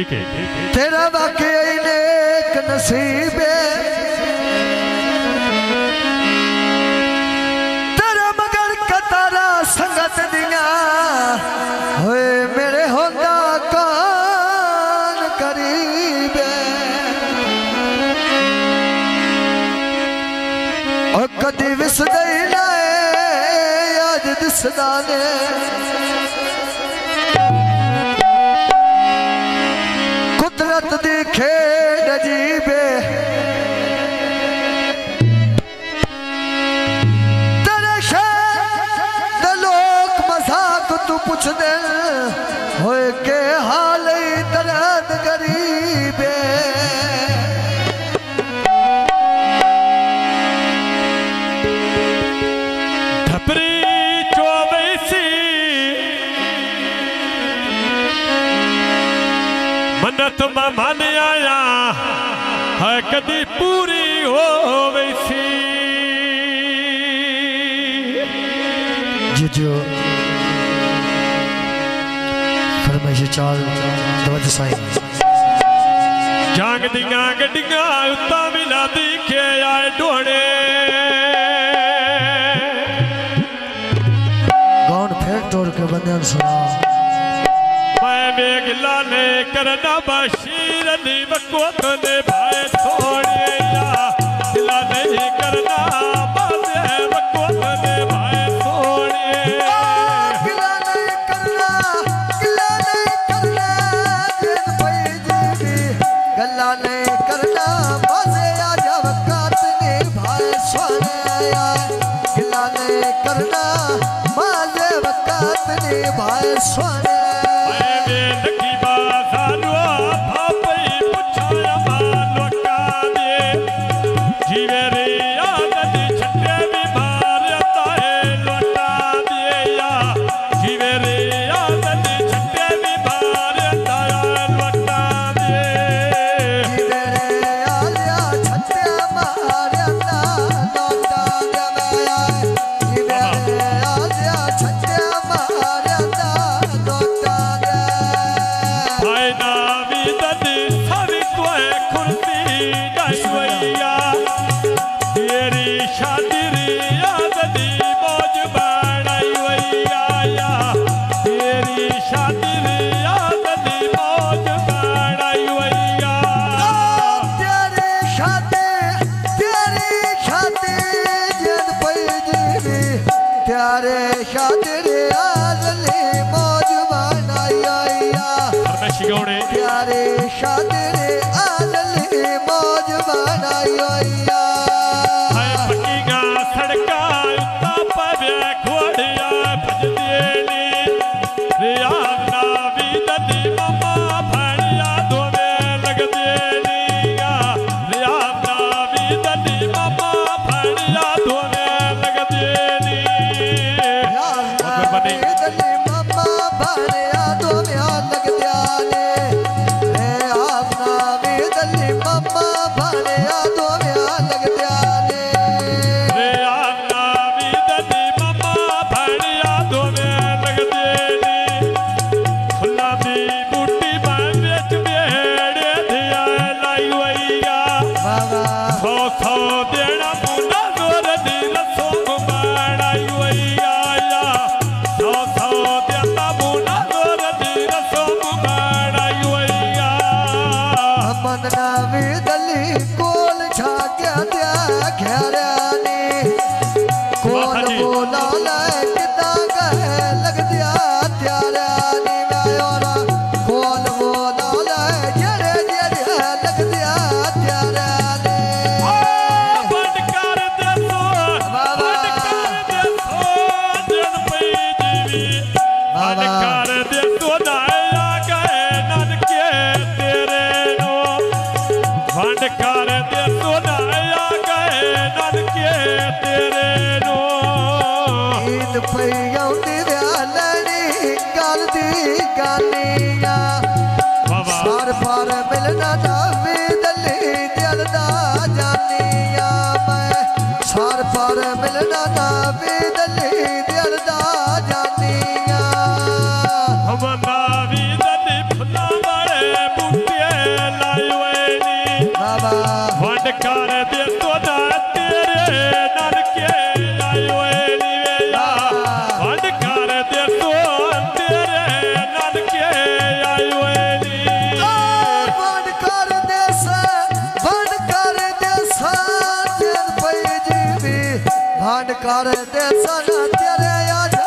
ठीक है तेरा वाकई नेक नसीब है तेरा मगर कतारा संगत दिया होए मेरे होंदा कौन करीब है और कदी विसदा ही ना आज दिसदा ने कुदरत दी खेड अजीब तेरे शहर दे लोग मजाक तू पुछ दे होए के हाल ही दर्द गरीब धपरी चौबीसी मन्नत मैं मान आया है कदी पूरी हो वैसी जो फरमाइश चाल दवज साईं जांग दियां गड्डियां उत्ता मिला दी के आए डोड़े गौन फेर तोड़ के बंदे सुना मैं बेगला ने करना बशीर नी बकोत ने भाई थोड़े या दिला नहीं करना बाजे बकोत ने भाई थोड़े गिला नहीं करना दिन पई जीवी गल्ला नहीं करना बाजे आजा वक़्त ने भाई सोने आया गिला नहीं करना बाजे वक़्त ने भाई सोने हम नावी दली फुला वाले मान कर दे सन तेरे आ